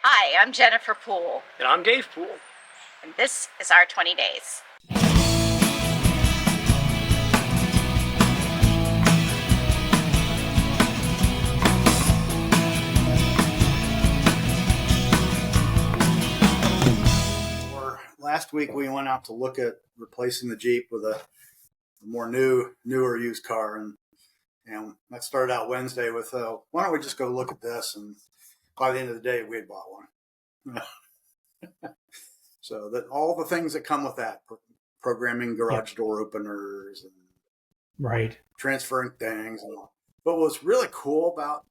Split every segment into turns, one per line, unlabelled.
Hi, I'm Jennifer Poole,
And I'm Dave Poole.
and this is our 20 days.
Last week we went out to look at replacing the Jeep with a newer used car, and that started out Wednesday with why don't we just go look at this, and by the end of the day we had bought one. So that all the things that come with that, programming garage door openers and
right,
transferring things, and all. But what's really cool about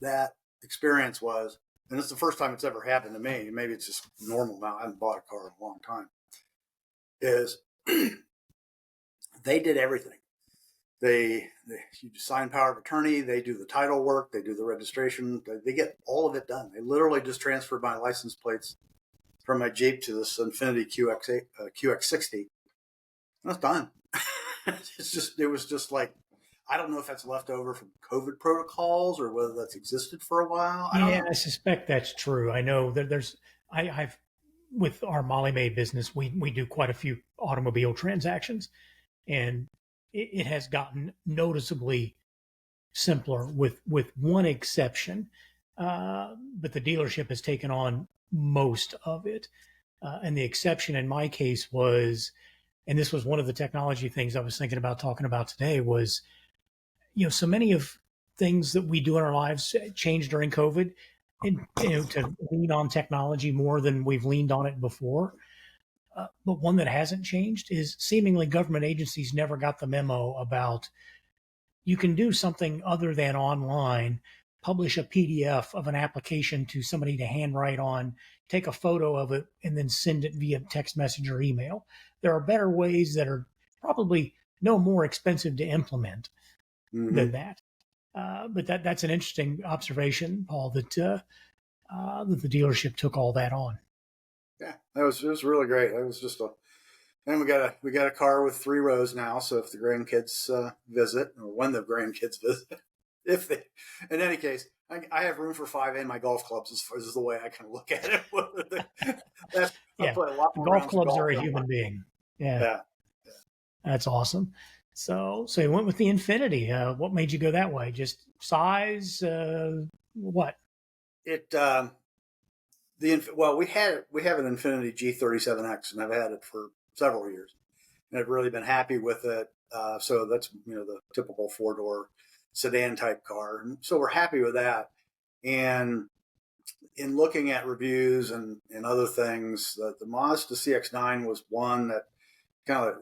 that experience was, and it's the first time it's ever happened to me, maybe it's just normal now, I haven't bought a car in a long time, is they did everything. You sign power of attorney, they do the title work, they do the registration, they get all of it done. They literally just transferred my license plates from my Jeep to this Infiniti QX60. And it's done. It was just like, I don't know if that's left over from COVID protocols or whether that's existed for a while.
I suspect that's true. I know that I've with our Molly Maid business, we do quite a few automobile transactions, and it has gotten noticeably simpler with one exception. But the dealership has taken on most of it. And the exception in my case was, and this was one of the technology things I was thinking about talking about today, was, so many of things that we do in our lives changed during COVID, and to lean on technology more than we've leaned on it before. But one that hasn't changed is seemingly government agencies never got the memo about you can do something other than online, publish a PDF of an application to somebody to handwrite on, take a photo of it, and then send it via text message or email. There are better ways that are probably no more expensive to implement than that. But that's an interesting observation, Paul, that the dealership took all that on.
Yeah, it was really great. It was just and we got a car with 3 rows now. So if the grandkids visit, or when the grandkids visit, in any case, I have room for 5 in my golf clubs. Is the way I can look at it. I play a lot more
golf clubs are a human being.
Yeah.
That's awesome. So you went with the Infiniti. What made you go that way? Just size? What?
We have an Infiniti G37X, and I've had it for several years, and I've really been happy with it. So that's the typical 4-door sedan type car, and so we're happy with that. And in looking at reviews and other things, the Mazda CX-9 was one that kind of,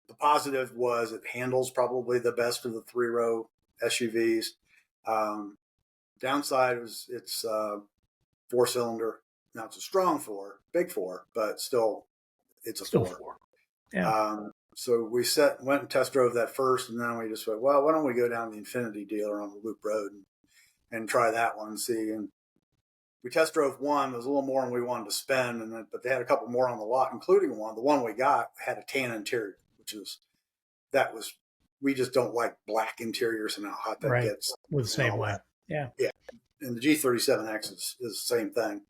the positive was it handles probably the best of the 3-row SUVs. Downside was it's 4-cylinder. Now it's a strong 4, big 4, but still it's a 4.
Yeah.
So we went and test drove that first, and then we just went, well, why don't we go down to the Infiniti dealer on the Loop Road and try that one and see. And we test drove one. It was a little more than we wanted to spend, but they had a couple more on the lot, including one. The one we got had a tan interior, we just don't like black interiors and how hot that gets.
With the same way. Yeah.
And the G37X is the same thing.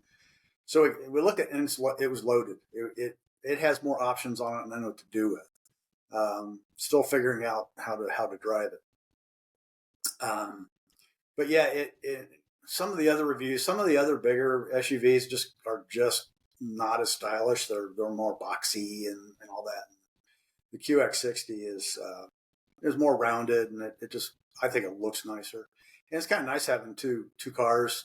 So we looked at, and it was loaded. It has more options on it than I know what to do with. Still figuring out how to drive it. But yeah, some of the other reviews, some of the other bigger SUVs are just not as stylish. They're more boxy and all that. The QX60 is more rounded, and I think it looks nicer. And it's kind of nice having two cars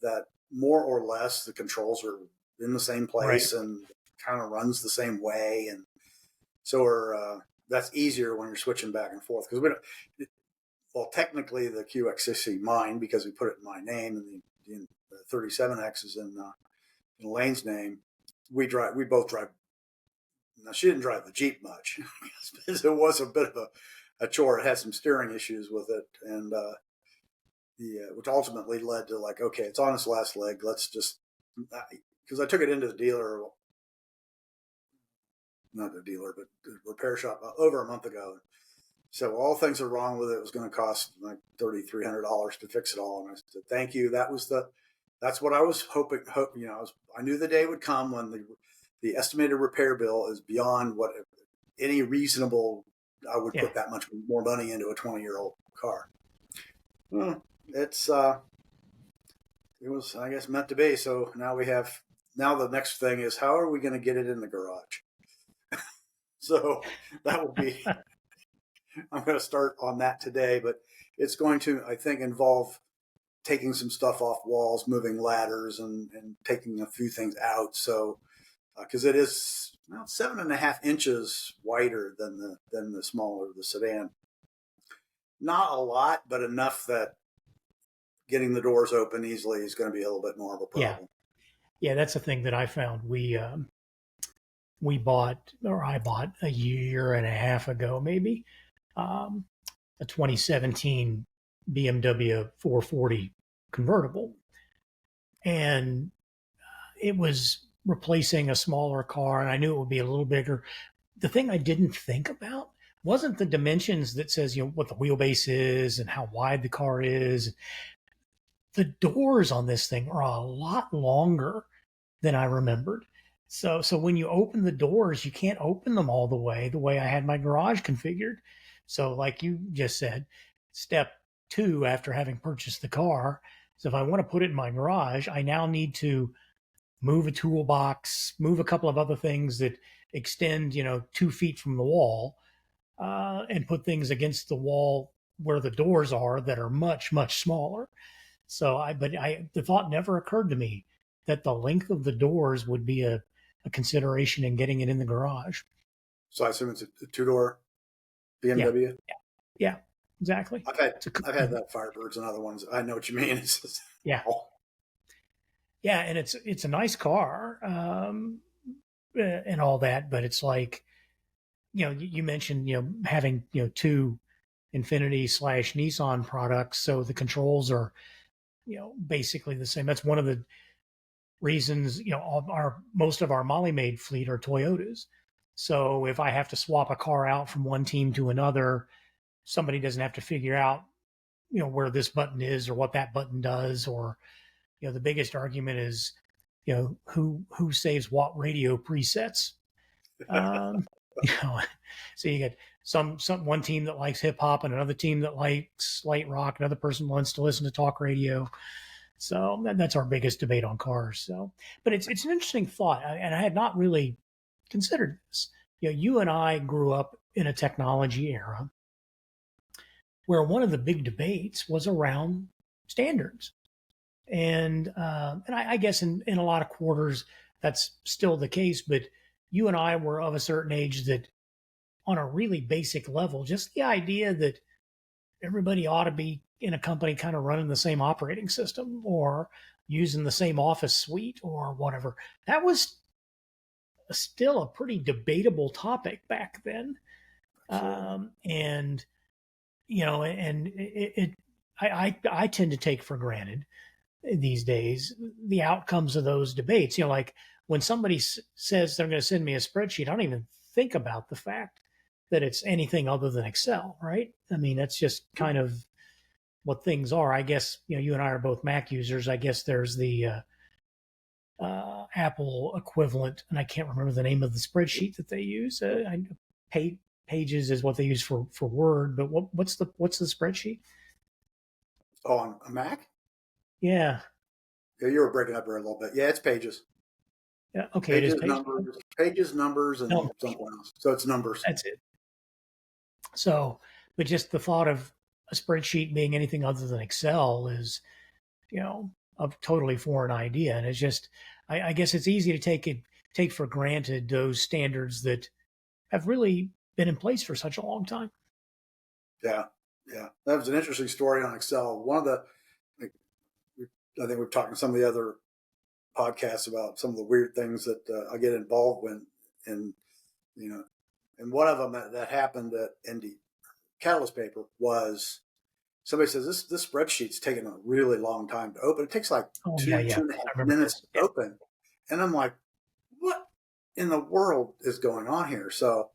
that more or less the controls are in the same place and kind of runs the same way. And so that's easier when you're switching back and forth, because technically the QX60 mine, because we put it in my name, and the 37X is in Elaine's name. We both drive. Now, she didn't drive the Jeep much because it was a bit of a chore. It had some steering issues with it, and which ultimately led to okay, it's on its last leg. Let's just, because I took it into the dealer, not the dealer, but the repair shop over a month ago. So all things are wrong with it. It was going to cost like $3,300 to fix it all. And I said, thank you. That was the That's what I was hoping. I knew the day would come when the estimated repair bill is beyond what any reasonable. I would
Yeah.
put that much more money into a 20-year-old car. Well, it was, I guess, meant to be. So now the next thing is, how are we going to get it in the garage? So that will be, I'm going to start on that today, but it's going to, I think, involve taking some stuff off walls, moving ladders, and taking a few things out. So, because it is about 7.5 inches wider than the smaller the sedan. Not a lot, but enough that getting the doors open easily is going to be a little bit more of a problem.
Yeah, that's the thing that I found. We bought, or I bought a year and a half ago, maybe, a 2017 BMW 440 convertible, and it was replacing a smaller car, and I knew it would be a little bigger. The thing I didn't think about wasn't the dimensions that says, what the wheelbase is and how wide the car is. The doors on this thing are a lot longer than I remembered. So when you open the doors, you can't open them all the way I had my garage configured. So like you just said, step 2 after having purchased the car. So if I want to put it in my garage, I now need to move a toolbox, move a couple of other things that extend, 2 feet from the wall, and put things against the wall where the doors are that are much, much smaller. So the thought never occurred to me that the length of the doors would be a consideration in getting it in the garage.
So I assume it's a 2-door
Yeah,
BMW.
yeah, exactly.
I've had that Firebirds and other ones. I know what you mean. It's just,
Yeah, yeah, and it's a nice car, and all that, but it's like, you mentioned, having, 2 Infiniti/Nissan products, so the controls are, basically the same. That's one of the reasons, most of our Molly Maid fleet are Toyotas. So if I have to swap a car out from one team to another, somebody doesn't have to figure out, where this button is or what that button does. Or, the biggest argument is, who saves what radio presets. Um, so you get some one team that likes hip hop and another team that likes light rock. Another person wants to listen to talk radio. So that's our biggest debate on cars. So, but it's an interesting thought, and I had not really considered this. You and I grew up in a technology era where one of the big debates was around standards, and I guess in a lot of quarters that's still the case. But you and I were of a certain age that, on a really basic level, just the idea that everybody ought to be in a company kind of running the same operating system or using the same office suite or whatever, that was still a pretty debatable topic back then. And I tend to take for granted these days the outcomes of those debates. Like when somebody says they're going to send me a spreadsheet, I don't even think about the fact that it's anything other than Excel, right? I mean, that's just kind of what things are. I guess, you and I are both Mac users. I guess there's the Apple equivalent, and I can't remember the name of the spreadsheet that they use. Pages is what they use for Word, but what's the spreadsheet?
Oh, on a Mac?
Yeah.
Yeah, you were breaking up there a little bit. Yeah, it's Pages.
Yeah. Okay.
Pages,
it is
numbers, and something else. So it's numbers.
That's it. So, but just the thought of a spreadsheet being anything other than Excel is, a totally foreign idea. And it's just, I guess it's easy to take for granted those standards that have really been in place for such a long time.
Yeah. That was an interesting story on Excel. One of the, I think we've talked in some of the other podcasts about some of the weird things that I get involved with, and one of them that happened in the Catalyst paper was somebody says this spreadsheet's taking a really long time to open. It takes like two and a half minutes to open, and I'm like, what in the world is going on here? So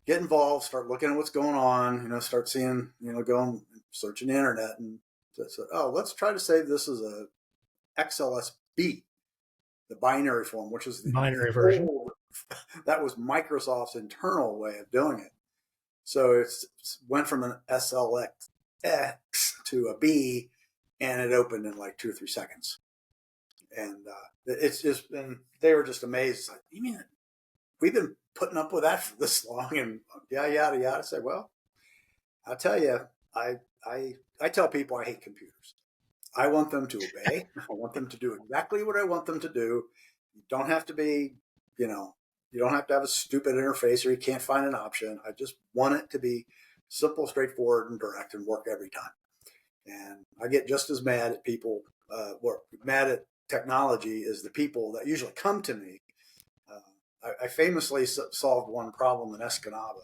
get involved, start looking at what's going on, start seeing, going searching the internet, and so, oh, let's try to save this as a XLSB, the binary form, which is the
Binary version.
that was Microsoft's internal way of doing it. So it went from an SLX to a B, and it opened in like 2 or 3 seconds. And it's just been, they were just amazed. It's like, you mean we've been putting up with that for this long? And yada, yada. I said, well, I'll tell you, I tell people I hate computers. I want them to obey. I want them to do exactly what I want them to do. You don't have to be, you don't have to have a stupid interface or you can't find an option. I just want it to be simple, straightforward, and direct and work every time. And I get just as mad at people, or mad at technology as the people that usually come to me. I famously solved one problem in Escanaba.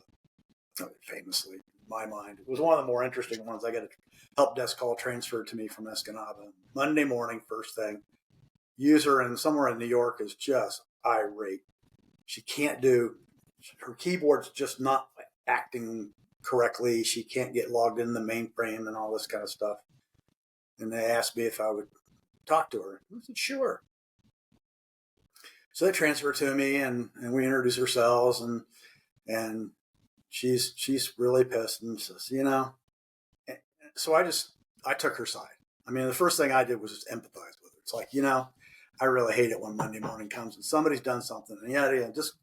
Famously, in my mind, it was one of the more interesting ones. I got a help desk call transferred to me from Escanaba Monday morning, first thing. User in somewhere in New York is just irate. She can't do, her keyboard's just not acting correctly. She can't get logged in the mainframe and all this kind of stuff. And they asked me if I would talk to her. I said, sure. So they transfer to me and we introduce ourselves and she's really pissed and says, so I took her side. I mean, the first thing I did was just empathize with her. It's like, I really hate it when Monday morning comes and somebody's done something and just,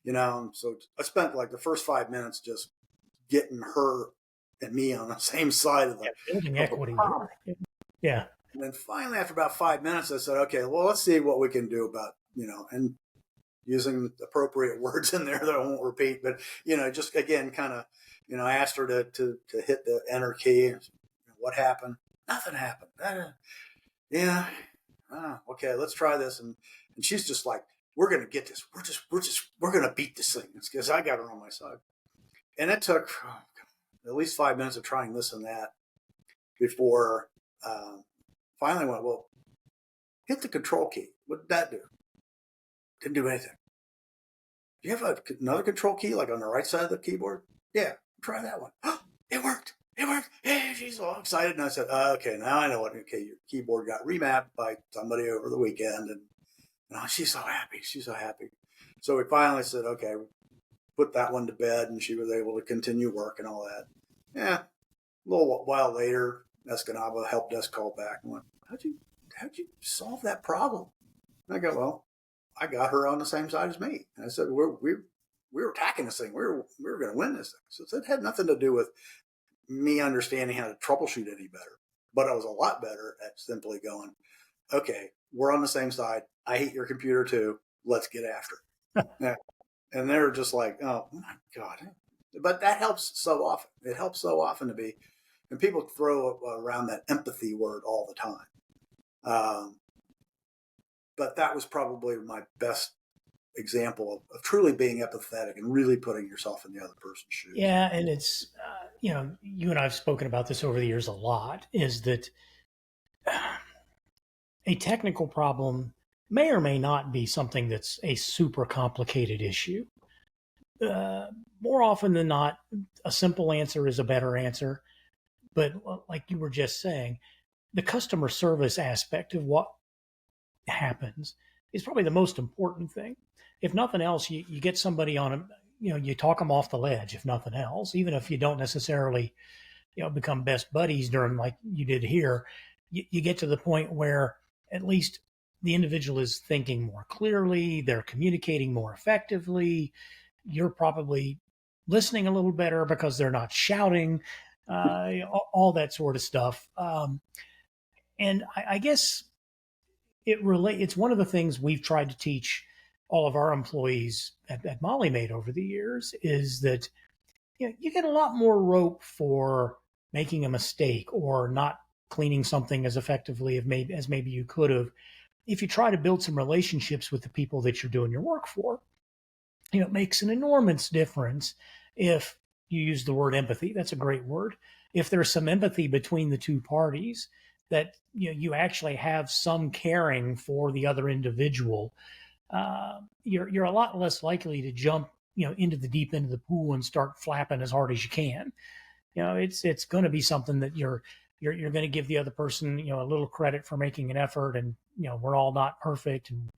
so I spent like the first 5 minutes just getting her and me on the same side of the
building equity. Yeah.
And then finally, after about 5 minutes, I said, okay, well, let's see what we can do about, and using appropriate words in there that I won't repeat, but, just again, kind of, I asked her to hit the enter key. What happened? Nothing happened. Yeah. Okay, let's try this. And she's just like, we're going to get this. We're going to beat this thing. It's because I got her on my side. And it took at least 5 minutes of trying this and that before finally went, well, hit the control key. What did that do? Didn't do anything. Do you have another control key like on the right side of the keyboard? Yeah, try that one. Oh, it worked. Hey, she's all excited. And I said, okay, now I know what. Okay, your keyboard got remapped by somebody over the weekend. And she's so happy. So we finally said, okay, put that one to bed. And she was able to continue work and all that. Yeah. A little while later, Escanaba help desk called back and went, how'd you solve that problem? And I go, well, I got her on the same side as me. And I said, we were attacking this thing. We were going to win this thing. So it had nothing to do with me understanding how to troubleshoot any better, but I was a lot better at simply going, okay, we're on the same side. I hate your computer too. Let's get after it. Yeah. And they're just like, oh my God. But that helps so often. It helps so often to be, and people throw around that empathy word all the time. But that was probably my best example of truly being empathetic and really putting yourself in the other person's shoes.
Yeah, and it's, you and I have spoken about this over the years a lot, is that a technical problem may or may not be something that's a super complicated issue. More often than not, a simple answer is a better answer. But like you were just saying, the customer service aspect of what happens is probably the most important thing. If nothing else, you get somebody on you talk them off the ledge, if nothing else, even if you don't necessarily, become best buddies during like you did here, you get to the point where at least the individual is thinking more clearly, they're communicating more effectively. You're probably listening a little better because they're not shouting, all that sort of stuff. And I guess it's one of the things we've tried to teach all of our employees at Molly Maid over the years is that you get a lot more rope for making a mistake or not cleaning something as effectively as maybe you could have if you try to build some relationships with the people that you're doing your work for. It makes an enormous difference if you use the word empathy. That's a great word. If there's some empathy between the two parties, that you actually have some caring for the other individual, you're a lot less likely to jump into the deep end of the pool and start flapping as hard as you can. It's going to be something that you're you're going to give the other person, a little credit for making an effort, and we're all not perfect, and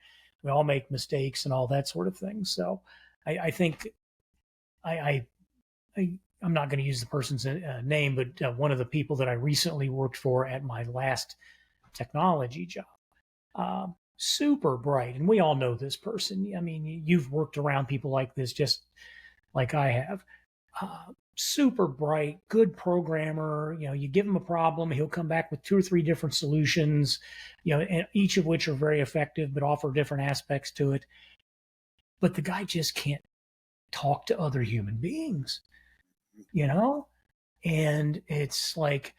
we all make mistakes and all that sort of thing. So I think I, I'm not going to use the person's name, but one of the people that I recently worked for at my last technology job, super bright, and we all know this person. I mean, you've worked around people like this, just like I have. Super bright, good programmer. You give him a problem, he'll come back with 2 or 3 different solutions, and each of which are very effective, but offer different aspects to it. But the guy just can't talk to other human beings, and it's like,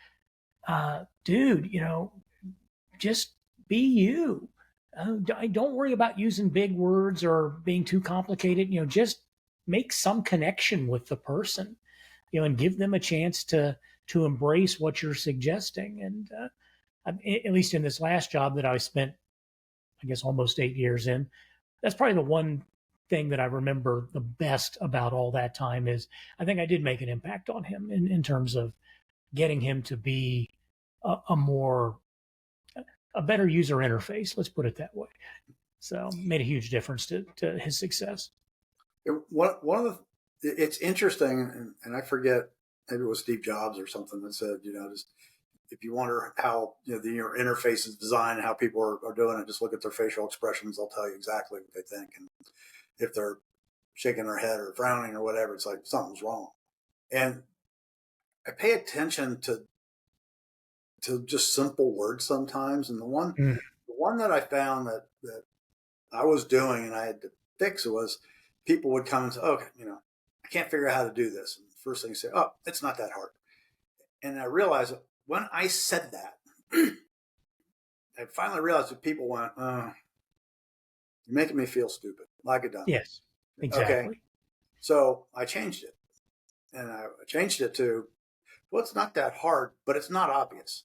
dude, just be you. Don't worry about using big words or being too complicated. Just make some connection with the person, and give them a chance to embrace what you're suggesting. And at least in this last job that I spent, I guess, almost 8 years in, that's probably the one thing that I remember the best about all that time is I think I did make an impact on him in terms of getting him to be a better user interface. Let's put it that way. So made a huge difference to his success.
One of the, it's interesting, and I forget, maybe it was Steve Jobs or something that said, just if you wonder how your interface is designed and how people are doing it, just look at their facial expressions. They'll tell you exactly what they think, and if they're shaking their head or frowning or whatever, it's like something's wrong. And I pay attention to just simple words sometimes, and the one that I found that I was doing and I had to fix was people would come and say, okay, I can't figure out how to do this. And the first thing you say, oh, it's not that hard. And I realized that when I said that, I finally realized that people went, you're making me feel stupid, like a dummy.
Yes, exactly.
Okay. So I changed it. And I changed it to, well, it's not that hard, but it's not obvious.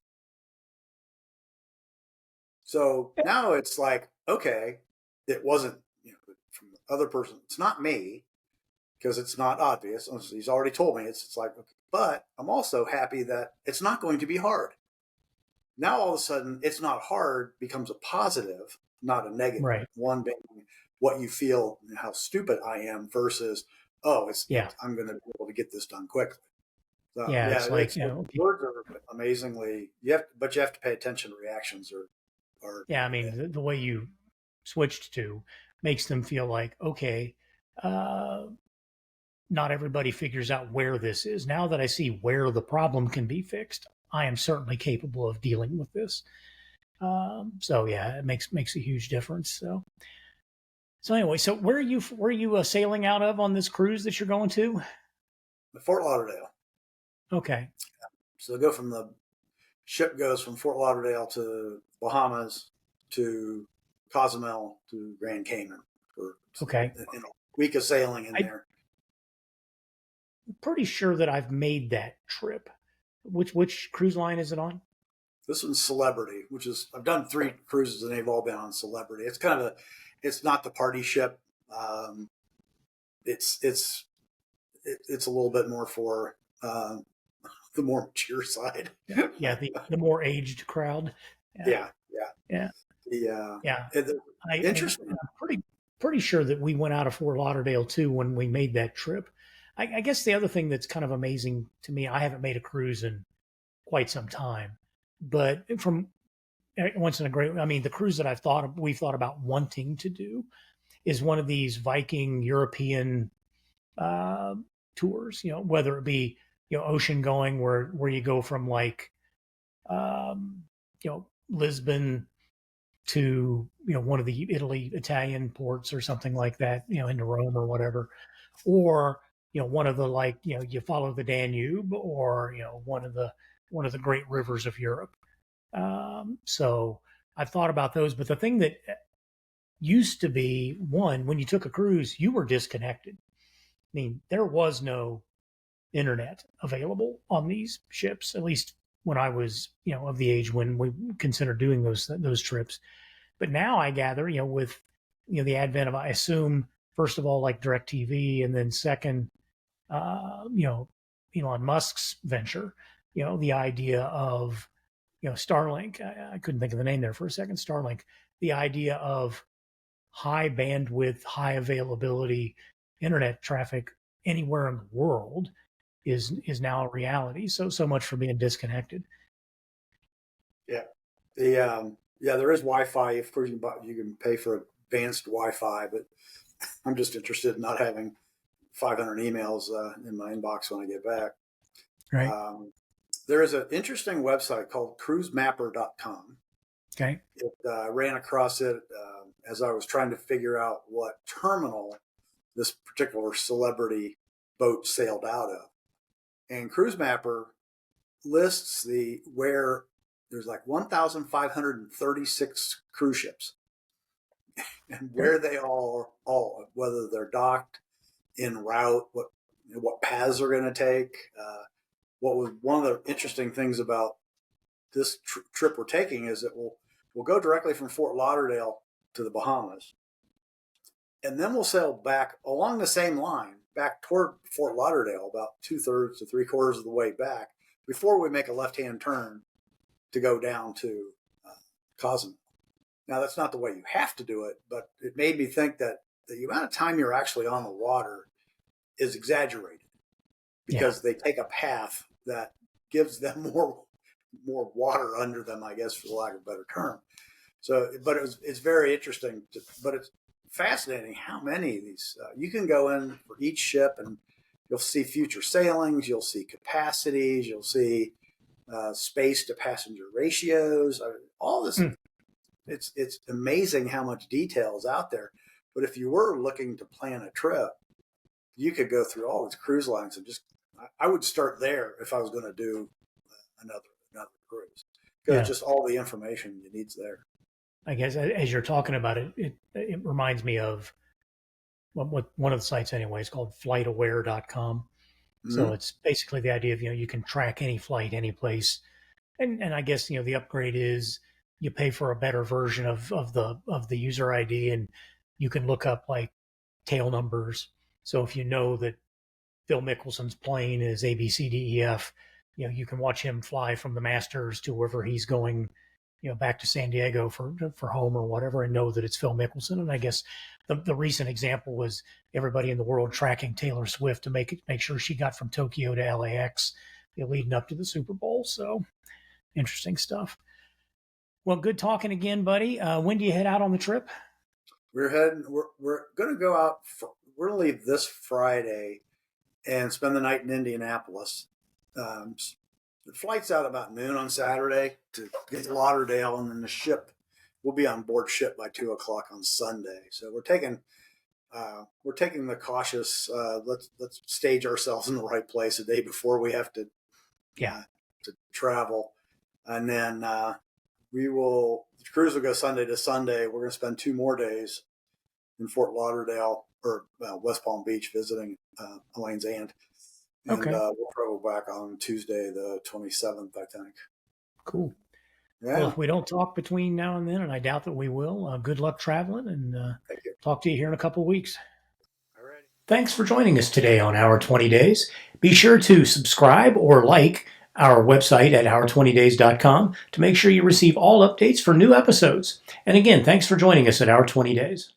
So now it's like, okay, it wasn't, from the other person. It's not me because it's not obvious. He's already told me it's like, okay. But I'm also happy that it's not going to be hard. Now, all of a sudden, it's not hard becomes a positive, not a negative.
Right.
One being what you feel, how stupid I am versus, I'm going to be able to get this done quickly. So,
it's like,
words are amazingly, but you have to pay attention to reactions or
I mean, the way you switched to makes them feel like, okay, not everybody figures out where this is. Now that I see where the problem can be fixed, I am certainly capable of dealing with this. It makes a huge difference. So anyway, so where are you sailing out of on this cruise that you're going to?
Fort Lauderdale.
Okay.
So the ship goes from Fort Lauderdale to Bahamas to Cozumel to Grand Cayman for a week of sailing in there.
I'm pretty sure that I've made that trip. Which cruise line is it on?
This one's Celebrity, which is, I've done 3 cruises and they've all been on Celebrity. It's kind of it's not the party ship. It's a little bit more for the more mature side.
Yeah, the more aged crowd.
Yeah.
Interesting. I'm pretty sure that we went out of Fort Lauderdale too when we made that trip. I guess the other thing that's kind of amazing to me, I haven't made a cruise in quite some time, but from once in a great, I mean, the cruise that we've thought about wanting to do is one of these Viking European tours, whether it be, ocean going where you go from like, Lisbon to, one of the Italian ports or something like that, into Rome or whatever, or, one of the you follow the Danube or, one of the great rivers of Europe. So I've thought about those, but the thing that used to be when you took a cruise, you were disconnected. I mean, there was no internet available on these ships, at least when I was, of the age when we considered doing those trips. But now I gather, with, the advent of, I assume, first of all, like DirecTV, and then second, Elon Musk's venture, the idea of, Starlink. I couldn't think of the name there for a second. Starlink. The idea of high bandwidth, high availability internet traffic anywhere in the world is now a reality. So much for being disconnected.
Yeah. There is Wi-Fi. Of course, you can pay for advanced Wi-Fi, but I'm just interested in not having 500 emails in my inbox when I get back.
Right.
There is an interesting website called cruisemapper.com.
Okay.
I ran across it as I was trying to figure out what terminal this particular celebrity boat sailed out of. And Cruise Mapper lists where there's like 1,536 cruise ships and where they all whether they're docked, en route, what paths they're going to take. What was one of the interesting things about this trip we're taking is that we'll go directly from Fort Lauderdale to the Bahamas, and then we'll sail back along the same line back toward Fort Lauderdale, about 2/3 to 3/4 of the way back, before we make a left-hand turn to go down to Cozumel. Now, that's not the way you have to do it, but it made me think that the amount of time you're actually on the water is exaggerated because they take a path that gives them more water under them, I guess, for the lack of a better term. So, but it's very interesting, but it's fascinating how many of these you can go in for each ship, and you'll see future sailings, you'll see capacities, you'll see space to passenger ratios, all this. It's amazing how much detail is out there. But if you were looking to plan a trip, you could go through all these cruise lines and I would start there if I was going to do another cruise, because just all the information you need's there.
I guess as you're talking about it, it reminds me of what one of the sites anyway is called flightaware.com. Mm-hmm. So it's basically the idea of, you can track any flight, any place. And I guess, the upgrade is you pay for a better version of the user ID, and you can look up like tail numbers. So if you know that Phil Mickelson's plane is ABCDEF, you can watch him fly from the Masters to wherever he's going, back to San Diego for home or whatever, and know that it's Phil Mickelson. And I guess the recent example was everybody in the world tracking Taylor Swift to make sure she got from Tokyo to LAX leading up to the Super Bowl. So interesting stuff. Well, good talking again, buddy. When do you head out on the trip?
We're going to go out. We're going to leave this Friday and spend the night in Indianapolis. The flight's out about noon on Saturday to get to Lauderdale, and then the ship will be on board ship by 2:00 on Sunday. So we're taking the cautious. Let's stage ourselves in the right place a day before we have to travel, and then the cruise will go Sunday to Sunday. We're going to spend 2 more days in Fort Lauderdale or West Palm Beach visiting Elaine's aunt. And we'll travel back on Tuesday, the 27th, I think.
Cool.
Yeah.
Well, if we don't talk between now and then, and I doubt that we will, good luck traveling, and talk to you here in a couple of weeks.
All right.
Thanks for joining us today on Our 20 Days. Be sure to subscribe or like our website at our20days.com to make sure you receive all updates for new episodes. And again, thanks for joining us at Our 20 Days.